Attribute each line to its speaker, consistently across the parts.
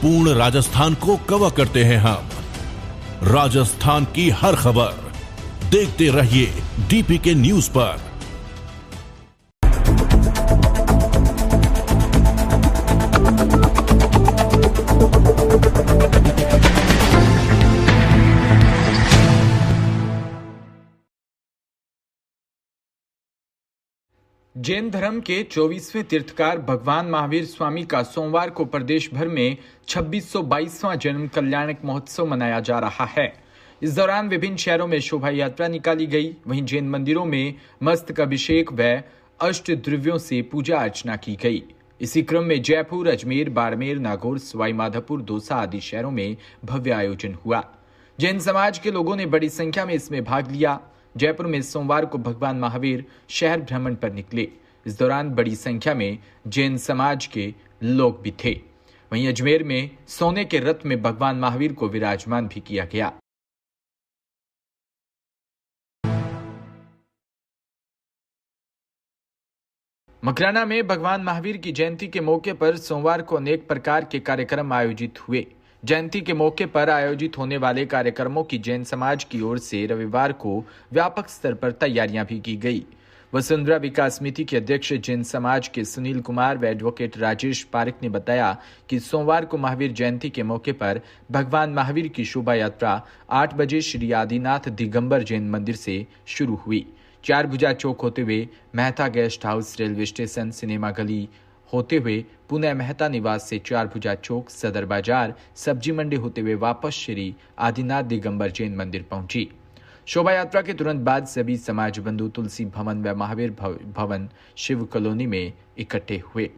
Speaker 1: संपूर्ण राजस्थान को कवर करते हैं हम। राजस्थान की हर खबर देखते रहिए डीपीके न्यूज पर।
Speaker 2: जैन धर्म के 24वें तीर्थकार भगवान महावीर स्वामी का सोमवार को प्रदेश भर में 2622वां जन्म कल्याणक महोत्सव मनाया जा रहा है। इस दौरान विभिन्न शहरों में शोभा यात्रा निकाली गई। वहीं जैन मंदिरों में मस्तक अभिषेक व अष्ट द्रव्यों से पूजा अर्चना की गई। इसी क्रम में जयपुर, अजमेर, बाड़मेर, नागौर, सवाई माधोपुर, दौसा आदि शहरों में भव्य आयोजन हुआ। जैन समाज के लोगों ने बड़ी संख्या में इसमें भाग लिया। जयपुर में सोमवार को भगवान महावीर शहर भ्रमण पर निकले। इस दौरान बड़ी संख्या में जैन समाज के लोग भी थे। वहीं अजमेर में सोने के रथ में भगवान महावीर को विराजमान भी किया गया। मकराना में भगवान महावीर की जयंती के मौके पर सोमवार को अनेक प्रकार के कार्यक्रम आयोजित हुए। जयंती के मौके पर आयोजित होने वाले कार्यक्रमों की जैन समाज की ओर से रविवार को व्यापक स्तर पर तैयारियां भी की गई। वसुंधरा विकास समिति के अध्यक्ष जैन समाज के सुनील कुमार व एडवोकेट राजेश पारिक ने बताया कि सोमवार को महावीर जयंती के मौके पर भगवान महावीर की शोभा यात्रा 8 बजे श्री आदिनाथ दिगंबर जैन मंदिर से शुरू हुई। 4 भुजा चौक होते हुए Mehta guest house, railway station, cinema गली होते हुए पुणे मेहता निवास से 4 भुजा चौक, सदर बाजार, सब्जी मंडी होते हुए वापस श्री आदिनाथ दिगंबर जैन मंदिर पहुंची। शोभा यात्रा के तुरंत बाद सभी समाज बंधु तुलसी भवन व महावीर भवन शिव कॉलोनी में इकट्ठे हुए।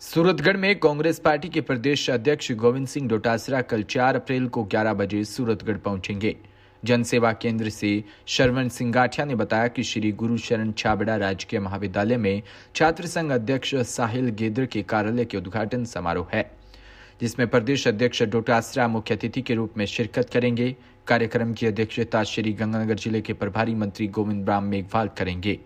Speaker 2: सूरतगढ़ में कांग्रेस पार्टी के प्रदेश अध्यक्ष गोविंद सिंह डोटासरा कल 4 अप्रैल को 11 बजे सूरतगढ़ पहुंचेंगे। जनसेवा केंद्र से शरवण सिंगाठिया ने बताया कि श्री गुरु शरण छाबड़ा राजकीय महाविद्यालय में छात्र संघ अध्यक्ष साहिल गेदर के कार्यालय के उद्घाटन समारोह है, जिसमें प्रदेश अध्यक्ष डोटासरा मुख्य अतिथि के रूप में शिरकत करेंगे। कार्यक्रम की अध्यक्षता श्री गंगानगर जिले के प्रभारी मंत्री गोविंद राम मेघवाल करेंगे।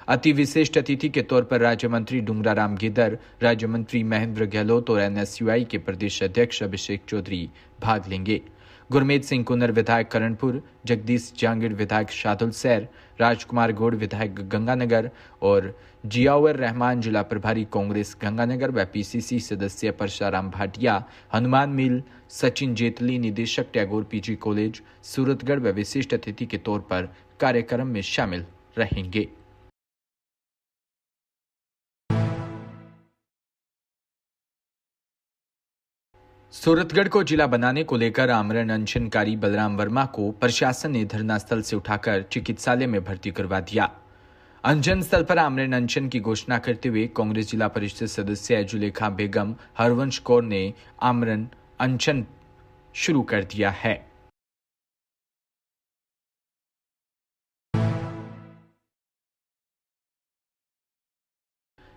Speaker 2: अति विशिष्ट अतिथि के तौर पर राज्य मंत्री डूंगराराम गिदर, राज्य मंत्री महेंद्र गहलोत और एनएसयूआई के प्रदेश अध्यक्ष अभिषेक चौधरी भाग लेंगे। गुरमीत सिंह कुन्नर विधायक करणपुर, जगदीश जहांगीर विधायक शादुल सैर, राजकुमार गौड़ विधायक गंगानगर और जियावर रहमान जिला प्रभारी कांग्रेस गंगानगर व पीसीसी सदस्य परशाराम भाटिया, हनुमान मिल, सचिन जेतली निदेशक टैगोर पीजी कॉलेज सूरतगढ़ व विशिष्ट अतिथि के तौर पर कार्यक्रम में शामिल रहेंगे। सूरतगढ़ को जिला बनाने को लेकर आमरण अनशनकारी बलराम वर्मा को प्रशासन ने धरना स्थल से उठाकर चिकित्सालय में भर्ती करवा दिया। अनशन स्थल पर आमरण अनशन की घोषणा करते हुए कांग्रेस जिला परिषद सदस्य जुलेखा बेगम हरवंश कौर ने आमरण अनशन शुरू कर दिया है।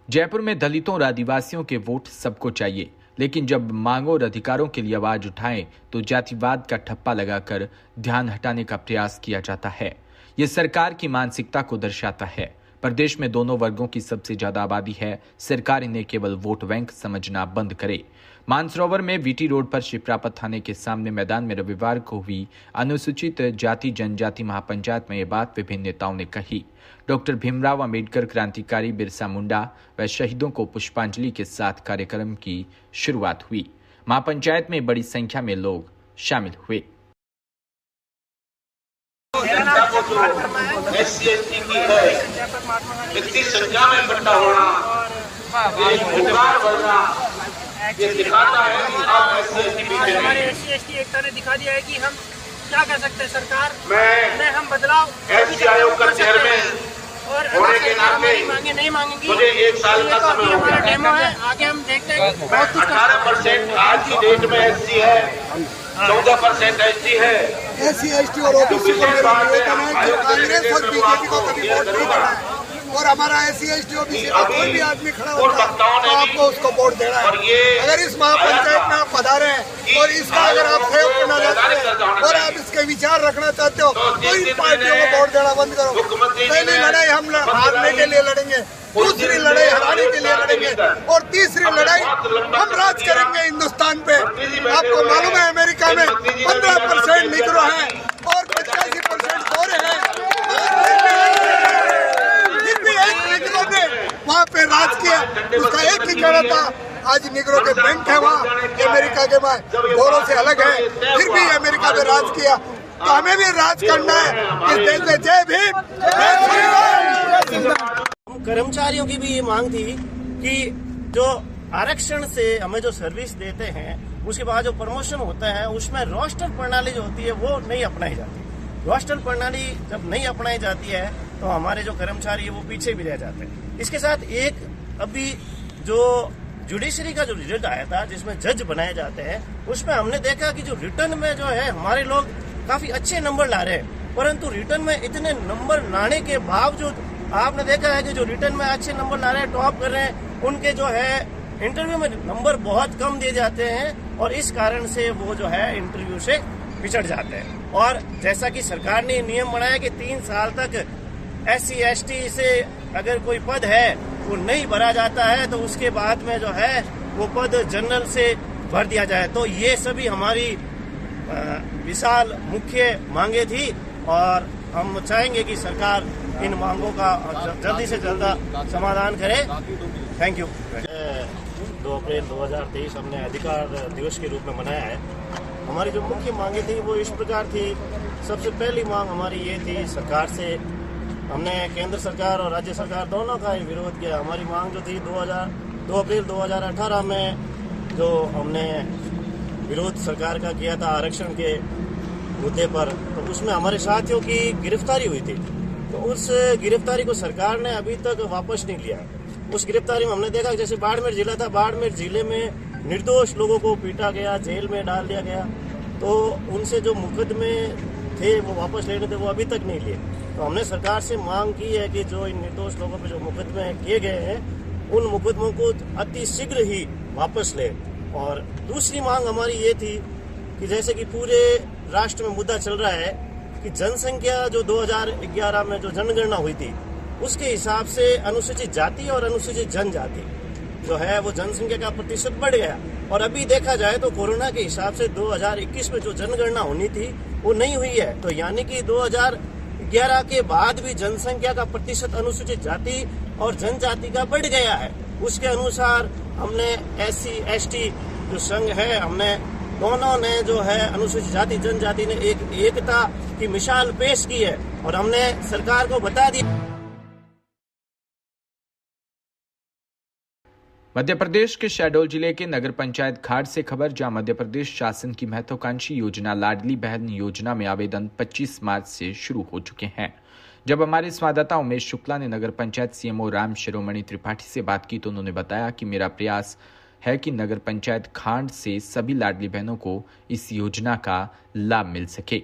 Speaker 2: जयपुर में दलितों और आदिवासियों के वोट सबको चाहिए, लेकिन जब मांगों और अधिकारों के लिए आवाज उठाएं तो जातिवाद का ठप्पा लगाकर ध्यान हटाने का प्रयास किया जाता है। यह सरकार की मानसिकता को दर्शाता है। प्रदेश में दोनों वर्गों की सबसे ज्यादा आबादी है। सरकार इन्हें केवल वोट बैंक समझना बंद करे। मानसरोवर में वीटी रोड पर शिप्रापत थाने के सामने मैदान में रविवार को हुई अनुसूचित जाति जनजाति महापंचायत में ये बात विभिन्न नेताओं ने कही। डॉक्टर भीमराव अंबेडकर, क्रांतिकारी बिरसा मुंडा व शहीदों को पुष्पांजलि के साथ कार्यक्रम की शुरुआत हुई। महापंचायत में बड़ी संख्या में लोग शामिल हुए।
Speaker 3: SC/ST की है, इतनी संख्या में इकट्ठा होना, एक हुंकार भरना, ये दिखाता है कि आप SC/ST पीछे नहीं।
Speaker 4: हमारे SC/ST एकता ने दिखा दिया है कि हम क्या कर सकते हैं। सरकार
Speaker 3: मैं
Speaker 4: हम बदलाव
Speaker 3: SC आयोग का चेयरमैन
Speaker 4: और
Speaker 3: होने के नाते
Speaker 4: मांगे नहीं मांगेंगे।
Speaker 3: मुझे 1 साल का समय हो गया।
Speaker 4: डेमो है, आगे हम देखते हैं।
Speaker 3: 18% आज की डेट में SC है, 14% ST है।
Speaker 5: SC/ST और OBC को कांग्रेस और बीजेपी को कभी वोट नहीं देना है। और हमारा SC/ST OBC का कोई भी आदमी खड़ा होता है तो आपको उसको वोट देना है। अगर इस महापंचायत में आप पधारे हैं और इसका अगर आप सहयोग करना चाहते हैं और आप इसके विचार रखना चाहते हो तो इन पार्टियों को वोट देना बंद करो। पहली लड़ाई हम हारने के लिए लड़ेंगे, दूसरी लड़ाई हराने के लिए लड़ेंगे और तीसरी लड़ाई हम राज करेंगे हिंदुस्तान पे। आपको मालूम है अमेरिका में 15% निग्रो है और 85% गोरे हैं, फिर भी एक निग्रो ने वहाँ पे राज किया। उसका एक ही कहना था, आज निग्रो के बैंक है वहाँ अमेरिका के, गोरों से अलग है, फिर भी अमेरिका में राज किया। तो हमें भी राज करना है इस देश में। जय भीम, जय श्री राम।
Speaker 6: कर्मचारियों की भी ये मांग थी कि जो आरक्षण से हमें जो सर्विस देते हैं उसके बाद जो प्रमोशन होता है उसमें रोस्टर प्रणाली जो होती है वो नहीं अपनाई जाती। रोस्टर प्रणाली जब नहीं अपनाई जाती है तो हमारे जो कर्मचारी है वो पीछे भी रह जाते हैं। इसके साथ एक अभी जो जुडिशरी का जो रिजल्ट आया था जिसमें जज बनाए जाते हैं उसमें हमने देखा कि जो रिटर्न में जो है हमारे लोग काफी अच्छे नंबर ला रहे हैं, परंतु रिटर्न में इतने नंबर लाने के बावजूद आपने देखा है कि जो रिटर्न में अच्छे नंबर ला रहे हैं, टॉप कर रहे हैं, उनके जो है इंटरव्यू में नंबर बहुत कम दिए जाते हैं और इस कारण से वो जो है इंटरव्यू से पिछड़ जाते हैं। और जैसा कि सरकार ने नियम बनाया कि 3 साल तक SC/ST से अगर कोई पद है वो नहीं भरा जाता है तो उसके बाद में जो है वो पद जनरल से भर दिया जाए। तो ये सभी हमारी विशाल मुख्य मांगे थी और हम चाहेंगे कि सरकार इन मांगों का जल्दी से जल्द समाधान करे। Thank you. 2 अप्रैल 2023 हमने अधिकार दिवस के रूप में मनाया है। हमारी जो मुख्य मांगे थी वो इस प्रकार थी। सबसे पहली मांग हमारी ये थी, सरकार से हमने केंद्र सरकार और राज्य सरकार दोनों का ही विरोध किया। हमारी मांग जो थी 2 अप्रैल 2018 में जो हमने विरोध सरकार का किया था आरक्षण के मुद्दे पर, तो उसमें हमारे साथियों की गिरफ्तारी हुई थी। तो उस गिरफ्तारी को सरकार ने अभी तक वापस नहीं लिया। उस गिरफ्तारी में हमने देखा जैसे बाड़मेर जिला था, बाड़मेर जिले में निर्दोष लोगों को पीटा गया, जेल में डाल दिया गया। तो उनसे जो मुकदमे थे वो वापस लेने थे वो अभी तक नहीं लिए। तो हमने सरकार से मांग की है कि जो इन निर्दोष लोगों पे जो मुकदमे किए गए हैं उन मुकदमों को अति शीघ्र ही वापस ले। और दूसरी मांग हमारी ये थी कि जैसे कि पूरे राष्ट्र में मुद्दा चल रहा है कि जनसंख्या जो 2011 में जो जनगणना हुई थी उसके हिसाब से अनुसूचित जाति और अनुसूचित जनजाति जो है वो जनसंख्या का प्रतिशत बढ़ गया। और अभी देखा जाए तो कोरोना के हिसाब से 2021 में जो जनगणना होनी थी वो नहीं हुई है। तो यानी कि 2011 के बाद भी जनसंख्या का प्रतिशत अनुसूचित जाति और जनजाति का बढ़ गया है। उसके अनुसार हमने SC/ST जो संघ है, हमने दोनों ने जो है अनुसूचित जाति जनजाति ने एक एकता की मिसाल पेश की है और हमने सरकार को बता दिया।
Speaker 2: मध्य प्रदेश के शहडोल जिले के नगर पंचायत घाट से खबर, जहां मध्य प्रदेश शासन की महत्वाकांक्षी योजना लाडली बहन योजना में आवेदन 25 मार्च से शुरू हो चुके हैं। जब हमारे संवाददाता उमेश शुक्ला ने नगर पंचायत CMO राम शिरोमणि त्रिपाठी से बात की तो उन्होंने बताया कि मेरा प्रयास है कि नगर पंचायत घाट से सभी लाडली बहनों को इस योजना का लाभ मिल सके।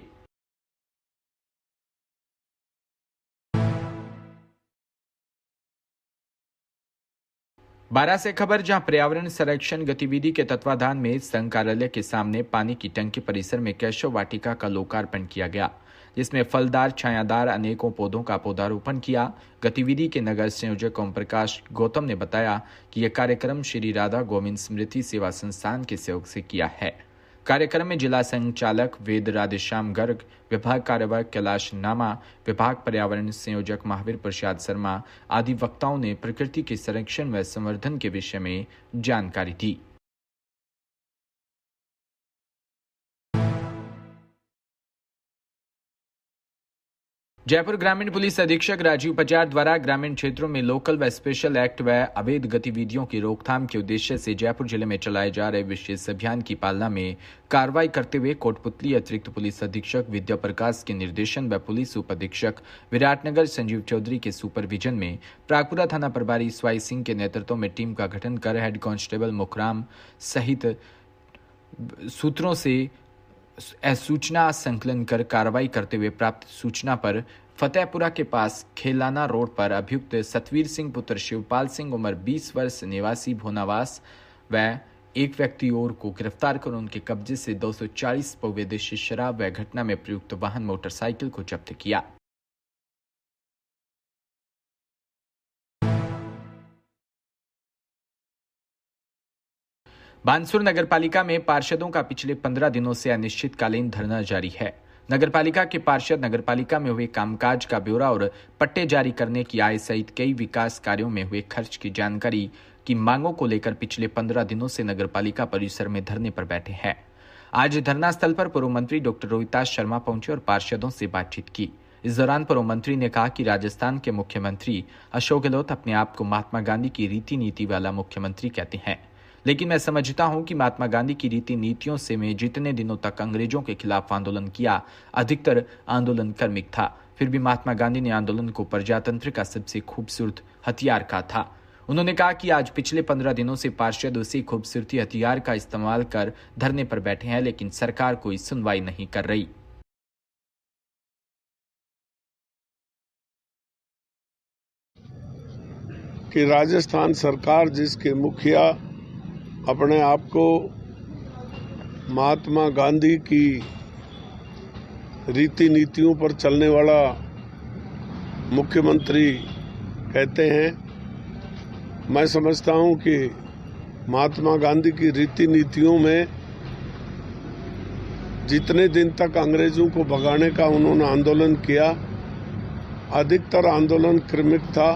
Speaker 2: बारा से खबर, जहां पर्यावरण संरक्षण गतिविधि के तत्वाधान में संघ कार्यालय के सामने पानी की टंकी परिसर में केशव वाटिका का लोकार्पण किया गया, जिसमें फलदार छायादार अनेकों पौधों का पौधारोपण किया। गतिविधि के नगर संयोजक ओम प्रकाश गौतम ने बताया कि यह कार्यक्रम श्री राधा गोविंद स्मृति सेवा संस्थान के सहयोग से किया है। कार्यक्रम में जिला संचालक वेद राधेश्याम गर्ग, विभाग कार्यवाहक कैलाश नामा, विभाग पर्यावरण संयोजक महावीर प्रसाद शर्मा आदि वक्ताओं ने प्रकृति के संरक्षण व संवर्धन के विषय में जानकारी दी। जयपुर ग्रामीण पुलिस अधीक्षक राजीव पचार द्वारा ग्रामीण क्षेत्रों में लोकल व स्पेशल एक्ट व अवैध गतिविधियों की रोकथाम के उद्देश्य से जयपुर जिले में चलाए जा रहे विशेष अभियान की पालना में कार्रवाई करते हुए कोटपुतली अतिरिक्त पुलिस अधीक्षक विद्या प्रकाश के निर्देशन व पुलिस उप अधीक्षक विराटनगर संजीव चौधरी के सुपरविजन में प्रागपुरा थाना प्रभारी स्वाई सिंह के नेतृत्व में टीम का गठन कर हेड कांस्टेबल मुखराम सहित सूत्रों से सूचना संकलन कर कार्रवाई करते हुए प्राप्त सूचना पर फतेहपुरा के पास खेलाना रोड पर अभियुक्त सतवीर सिंह पुत्र शिवपाल सिंह उम्र 20 वर्ष निवासी भोनावास व एक व्यक्ति और को गिरफ्तार कर उनके कब्जे से 240 पौ विदेशी शराब व घटना में प्रयुक्त वाहन मोटरसाइकिल को जब्त किया। बानसूर नगरपालिका में पार्षदों का पिछले 15 दिनों से अनिश्चितकालीन धरना जारी है। नगरपालिका के पार्षद नगरपालिका में हुए कामकाज का ब्यौरा और पट्टे जारी करने की आय सहित कई विकास कार्यों में हुए खर्च की जानकारी की मांगों को लेकर पिछले 15 दिनों से नगरपालिका परिसर में धरने पर बैठे हैं। आज धरना स्थल पर पूर्व मंत्री डॉक्टर रोहिताश शर्मा पहुंचे और पार्षदों से बातचीत की। इस दौरान पूर्व मंत्री ने कहा कि राजस्थान के मुख्यमंत्री अशोक गहलोत अपने आप को महात्मा गांधी की रीति नीति वाला मुख्यमंत्री कहते हैं, लेकिन मैं समझता हूं कि महात्मा गांधी की रीति नीतियों से मैं जितने दिनों तक अंग्रेजों के खिलाफ आंदोलन किया, अधिकतर आंदोलन कर्मिक था। फिर भी महात्मा गांधी ने आंदोलन को प्रजातंत्र का सबसे खूबसूरत हथियार कहा था। उन्होंने कहा कि आज पिछले 15 दिनों से पार्षद उसी खूबसूरती हथियार का इस्तेमाल कर धरने पर बैठे हैं, लेकिन सरकार कोई सुनवाई नहीं कर रही।
Speaker 7: कि राजस्थान सरकार जिसके मुखिया अपने आप को महात्मा गांधी की रीति नीतियों पर चलने वाला मुख्यमंत्री कहते हैं, मैं समझता हूं कि महात्मा गांधी की रीति नीतियों में जितने दिन तक अंग्रेजों को भगाने का उन्होंने आंदोलन किया, अधिकतर आंदोलन क्रमिक था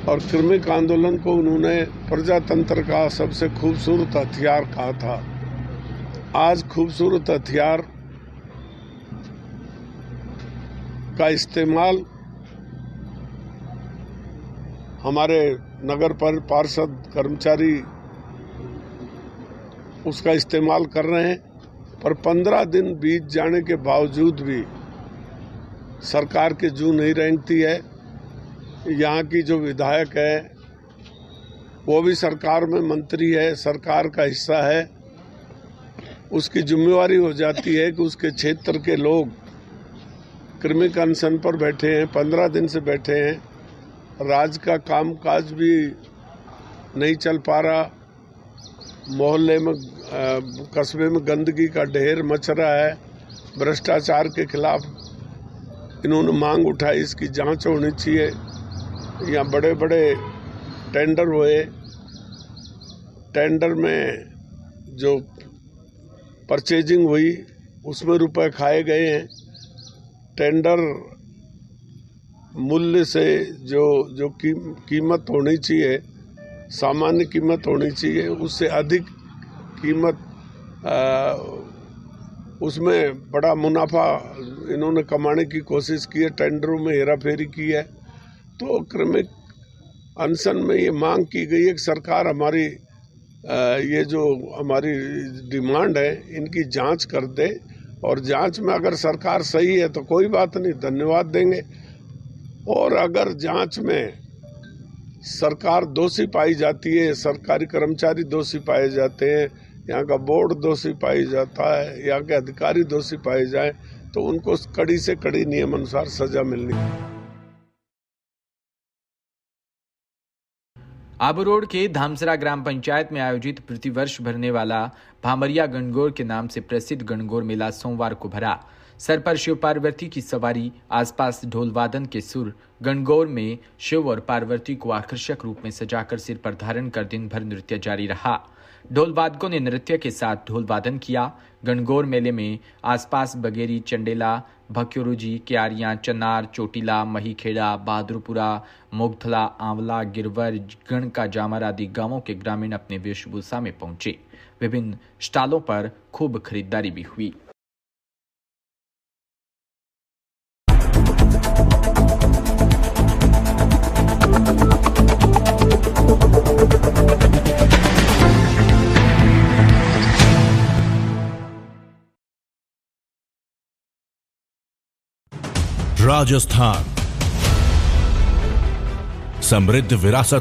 Speaker 7: और क्रमिक आंदोलन को उन्होंने प्रजातंत्र का सबसे खूबसूरत हथियार कहा था। आज खूबसूरत हथियार का इस्तेमाल हमारे नगर पार्षद कर्मचारी उसका इस्तेमाल कर रहे हैं, पर 15 दिन बीत जाने के बावजूद भी सरकार की जू नहीं रेंगती है। यहाँ की जो विधायक है वो भी सरकार में मंत्री है, सरकार का हिस्सा है। उसकी जिम्मेवारी हो जाती है कि उसके क्षेत्र के लोग क्रमिक अनशन पर बैठे हैं, 15 दिन से बैठे हैं, राज्य का कामकाज भी नहीं चल पा रहा, मोहल्ले में कस्बे में गंदगी का ढेर मच रहा है, भ्रष्टाचार के खिलाफ इन्होंने मांग उठाई, इसकी जांच होनी चाहिए। यहाँ बड़े बड़े टेंडर हुए, टेंडर में जो परचेजिंग हुई उसमें रुपए खाए गए हैं। टेंडर मूल्य से जो कीमत होनी चाहिए, सामान्य कीमत होनी चाहिए, उससे अधिक कीमत उसमें बड़ा मुनाफा इन्होंने कमाने की कोशिश की है, टेंडरों में हेराफेरी की है। तो क्रमिक अनशन में ये मांग की गई है कि सरकार हमारी ये जो हमारी डिमांड है इनकी जांच कर दे, और जांच में अगर सरकार सही है तो कोई बात नहीं, धन्यवाद देंगे, और अगर जांच में सरकार दोषी पाई जाती है, सरकारी कर्मचारी दोषी पाए जाते हैं, यहाँ का बोर्ड दोषी पाई जाता है, यहाँ के अधिकारी दोषी पाए जाए, तो उनको कड़ी से कड़ी नियम अनुसार सजा मिलनी।
Speaker 2: आबू रोड के धामसरा ग्राम पंचायत में आयोजित प्रतिवर्ष भरने वाला भामरिया गणगौर के नाम से प्रसिद्ध गणगौर मेला सोमवार को भरा। सर पर शिव पार्वती की सवारी, आसपास ढोल वादन के सुर, गणगौर में शिव और पार्वती को आकर्षक रूप में सजाकर सिर पर धारण कर दिन भर नृत्य जारी रहा। ढोल वादकों ने नृत्य के साथ ढोल वादन किया। गणगौर मेले में आसपास बगेरी, चंडेला, भक्योरुजी, क्यारियां, चनार, चोटीला, महीखेड़ा, बहादुरपुरा, मोगथला, आंवला, गिरवर, गणका, जामर आदि गांवों के ग्रामीण अपने वेशभूषा में पहुंचे। विभिन्न स्टॉलों पर खूब खरीदारी भी हुई।
Speaker 1: राजस्थान समृद्ध विरासत